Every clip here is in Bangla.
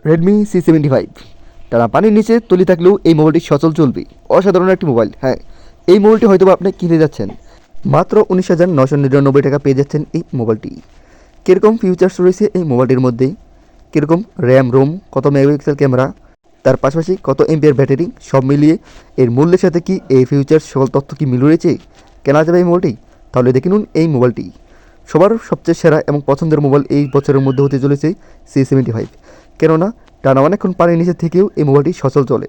রেডমি C75 টানা পানির নিচে তলি থাকলেও এই মোবাইলটি সচল চলবে। অসাধারণ একটি মোবাইল। হ্যাঁ, এই মোবাইলটি হয়তো আপনি কিনে যাচ্ছেন মাত্র 19,999 টাকা পেয়ে যাচ্ছেন এই মোবাইলটি। কীরকম ফিউচার্স রয়েছে এই মোবাইলটির মধ্যে, কীরকম র্যাম রোম, কত মেগাপিক্সেল ক্যামেরা, তার পাশাপাশি কত এমপিআর ব্যাটারি, সব মিলিয়ে এর মূল্যের সাথে কি এই ফিউচার্স সকল তথ্য কি মিল রয়েছে, কেনা যাবে এই মোবাইলটি? তাহলে দেখে নিন এই মোবাইলটি। সবার সবচেয়ে সেরা এবং পছন্দের মোবাইল এই বছরের মধ্যে হতে চলেছে C75। কেননা টানা অনেকক্ষণ পানির নিচে থেকেও এই মোবাইলটি সচল চলে।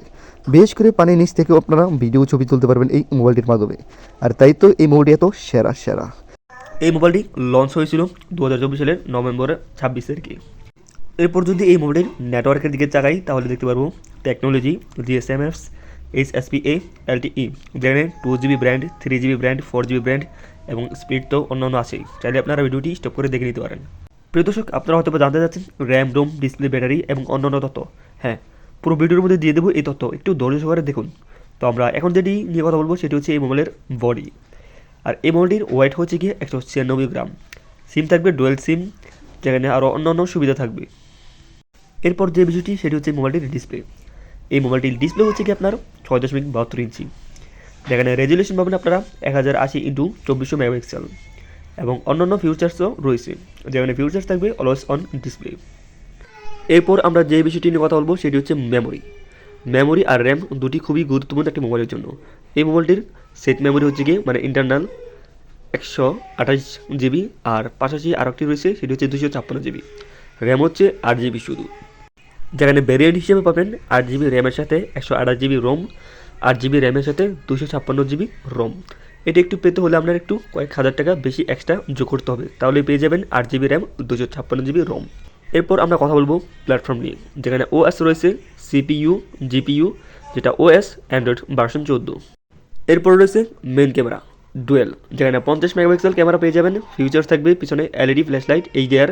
বিশেষ করে পানির নিচ থেকেও আপনারা ভিডিও ছবি তুলতে পারবেন এই মোবাইলটির মাধ্যমে। আর তাই তো এই মোবাইলটি এত সেরা। এই মোবাইলটি লঞ্চ হয়েছিল 2024 সালের নভেম্বরের 26 তারিখে। এরপর যদি এই মোবাইলের নেটওয়ার্কের দিকে তাকাই তাহলে দেখতে পারবো টেকনোলজি, GSM-F, HSPA, LTE, যেখানে 2GB brand, 3GB brand, 4GB brand এবং স্পিড তো অন্যান্য আছেই। চাইলে আপনারা ভিডিওটি স্টপ করে দেখে নিতে পারেন। প্রিয় দর্শক, আপনারা হয়তো জানতে চাচ্ছেন র্যাম রোম, ডিসপ্লে, ব্যাটারি এবং অন্যান্য তথ্য। হ্যাঁ, পুরো ভিডিওর মধ্যে দিয়ে দেবো এই তথ্য, একটু ধৈর্য সহকারে দেখুন। তো আমরা এখন যেটি নিয়ে কথা বলবো সেটি হচ্ছে এই মোবাইলের বডি। আর এই মোবাইলটির ওয়েট হচ্ছে গিয়ে 196 গ্রাম। সিম থাকবে ডুয়েল সিম, যেখানে আরও অন্যান্য সুবিধা থাকবে। এরপর যে বিষয়টি সেটি হচ্ছে মোবাইলটির ডিসপ্লে। এই মোবাইলটির ডিসপ্লে হচ্ছে কি আপনার 6.72 ইঞ্চি, যেখানে রেজুলেশন পাবেন আপনারা 1080x2400 মেগাপিক্সেল এবং অন্যান্য ফিউচার্সও রয়েছে, যেখানে ফিউচার্স থাকবে অলওয়েজ অন ডিসপ্লে। এরপর আমরা যে বিষয়টি নিয়ে কথা বলবো সেটি হচ্ছে মেমোরি আর র্যাম দুটি খুবই গুরুত্বপূর্ণ একটি মোবাইলের জন্য। এই মোবাইলটির সেট মেমোরি হচ্ছে গিয়ে মানে ইন্টারনাল 128GB, আর পাশাপাশি আরেকটি রয়েছে সেটি হচ্ছে 256GB। র্যাম হচ্ছে 8GB শুধু, যেখানে ভ্যারিয়েন্ট হিসেবে পাবেন 8GB র্যামের সাথে 128GB রোম, 8GB র্যামের সাথে 256GB রোম। এটি একটু পেতে হলে আপনার একটু কয়েক হাজার টাকা বেশি এক্সট্রা যোগ করতে হবে, তাহলে পেয়ে যাবেন 8GB র্যাম, 256GB রোম। এরপর আমরা কথা বলবো প্ল্যাটফর্ম নিয়ে, যেখানে OS রয়েছে CPU, GPU, যেটা OS অ্যান্ড্রয়েড ভার্সন 14। এরপর রয়েছে মেন ক্যামেরা ডুয়েল, যেখানে 50 মেগাপিক্সেল ক্যামেরা পেয়ে যাবেন। ফিউচার্স থাকবে পিছনে LED ফ্ল্যাশলাইট HDR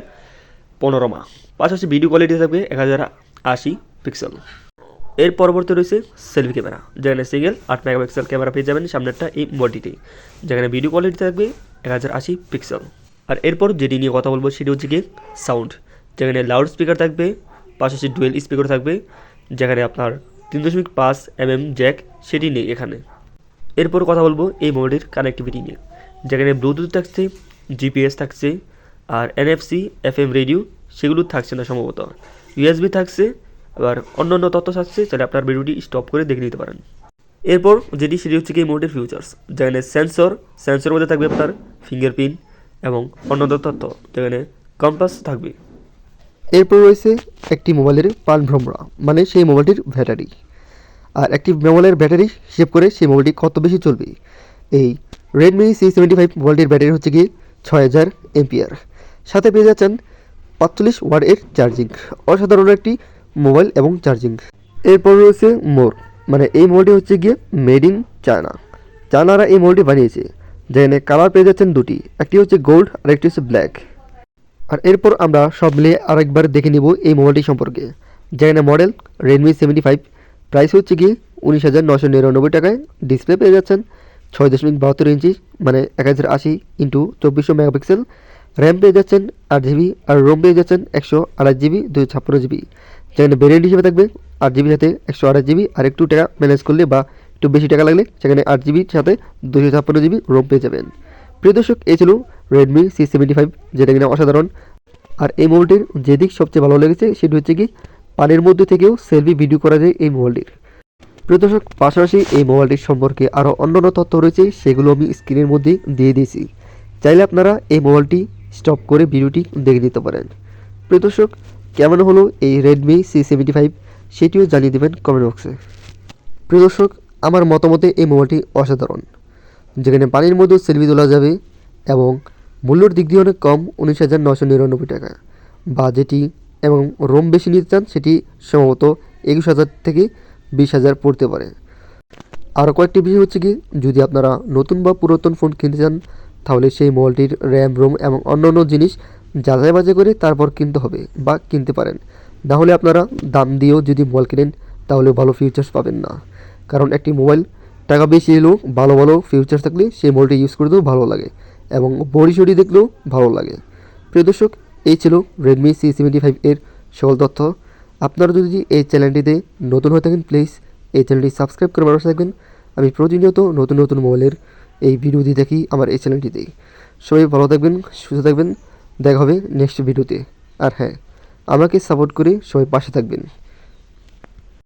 পনোরমা, পাশাপাশি ভিডিও কোয়ালিটি থাকবে 1080 পিক্সেল। এর পরবর্তী রয়েছে সেলফি ক্যামেরা, যেখানে সিঙ্গেল 8 মেগাপিক্সেল ক্যামেরা পেয়ে যাবেন সামনেরটা এই বডিটি, যেখানে ভিডিও কোয়ালিটি থাকবে 1080 পিক্সেল। আর এরপর যেটি নিয়ে কথা বলবো সেটি হচ্ছে কি সাউন্ড, যেখানে লাউড স্পিকার থাকবে, পাশাপাশি ডুয়েল স্পিকার থাকবে, যেখানে আপনার 3.5 mm জ্যাক সেটি নেই এখানে। এরপর কথা বলবো এই মোবাইলটির কানেক্টিভিটি নিয়ে, যেখানে ব্লুটুথ থাকছে, GPS থাকছে, আর NFC FM রেডিও সেগুলো থাকছে না সম্ভবত। USB থাকছে, আবার অন্যান্য তথ্য থাকছে, তাহলে আপনার ভিডিওটি স্টপ করে দেখে নিতে পারেন। এরপর যেটি সেটি হচ্ছে কি এই মোবাইলটির ফিউচার্স, যেখানে সেন্সর মধ্যে থাকবে আপনার ফিঙ্গারপ্রিন্ট এবং অন্যান্য তথ্য, যেখানে কম্পাস থাকবে। এরপর রয়েছে একটি মোবাইলের পান ভ্রমরা, মানে সেই মোবাইলটির ব্যাটারি। আর একটি মোবাইলের ব্যাটারি হিসেব করে সেই মোবাইলটি কত বেশি চলবে। এই রেডমি C75 মোবাইলটির ব্যাটারি হচ্ছে গিয়ে 6000 এমপিআর, সাথে পেয়ে যাচ্ছেন 45 ওয়াটের চার্জিং। অসাধারণ একটি মোবাইল এবং চার্জিং। এরপর রয়েছে মানে এই মোবাইলটি হচ্ছে গিয়ে মেড ইন চায়নারা এই মোবাইলটি বানিয়েছে, যেখানে কালার পেয়ে যাচ্ছেন দুটি, একটি হচ্ছে গোল্ড আর একটি হচ্ছে ব্ল্যাক। আর এরপর আমরা সব মিলিয়ে আরেকবার দেখে নিব এই মোবাইলটি সম্পর্কে, যেখানে মডেল রেডমি 75, প্রাইস হচ্ছে গিয়ে 19,999 টাকায়। ডিসপ্লে পেয়ে যাচ্ছেন 6.72 ইঞ্চি, মানে 1080x2400 মেগাপিক্সেল। র্যাম পেয়ে যাচ্ছেন 8GB, আর রোম পেয়ে যাচ্ছেন 128GB, 256GB, যেখানে ভ্যারিয়েন্ট হিসেবে থাকবে 8GB সাথে 128GB, আর একটু টাকা ম্যানেজ করলে বা একটু বেশি টাকা লাগলে সেখানে 8GB সাথে 256GB রোম পেয়ে যাবেন। প্রিয় দর্শক, এই ছিল রেডমি C75, যেটা কিনা অসাধারণ। আর এই মোবাইলটির যেদিক সবচেয়ে ভালো লেগেছে সেটি হচ্ছে কি পানির মধ্যে থেকেও সেলফি ভিডিও করা যায় এই মোবাইলটির। প্রিয় দর্শক, পাশাপাশি এই মোবাইলটির সম্পর্কে আরও অন্যান্য তথ্য রয়েছে, সেগুলো আমি স্ক্রিনের মধ্যে দিয়ে দিয়েছি। চাইলে আপনারা এই মোবাইলটি স্টপ করে ভিডিওটি দেখে নিতে পারেন। প্রিয় দর্শক, কেমন হলো এই রেডমি C75 সেটিও জানিয়ে দেবেন কমেন্ট বক্সে। প্রিয় দর্শক, আমার মতামতে এই মোবাইলটি অসাধারণ, যেখানে পানির মধ্যেও সেলফি তোলা যাবে এবং মূল্যর দিক দিয়ে অনেক কম, 19,999 টাকা। বাজেটি এবং রোম বেশি নিতে চান সেটি সম্ভবত 21,000 থেকে 20,000 পড়তে পারে। আরও কয়েকটি বিষয় হচ্ছে কি, যদি আপনারা নতুন বা পুরাতন ফোন কিনতে চান তাহলে সেই মোবাইলটির র্যাম রোম এবং অন্যান্য জিনিস যাচাই বাছাই করে তারপর কিনতে হবে বা কিনতে পারেন। নাহলে আপনারা দাম দিয়েও যদি মোবাইল কেনেন তাহলে ভালো ফিউচার্স পাবেন না, কারণ একটি মোবাইল টাকা বেশি এলেও ভালো ফিউচার্স থাকলে সেই মোবাইলটি ইউজ করতেও ভালো লাগে এবং বডি সডি দেখলেও ভালো লাগে। প্রিয় দর্শক, এই ছিল রেডমি C75 এর সকল তথ্য। আপনারা যদি এই চ্যানেলটিতে নতুন হয়ে থাকেন প্লিজ এই চ্যানেলটি সাবস্ক্রাইব করে পাশে থাকবেন। আমি প্রতিনিয়ত নতুন নতুন মোবাইলের এই ভিডিও দিয়ে থাকি আমার এই চ্যানেলটিতে। সবাই ভালো থাকবেন, সুস্থ থাকবেন, দেখা হবে নেক্সট ভিডিওতে। আর হ্যাঁ, আমাকে সাপোর্ট করে সবাই পাশে থাকবেন।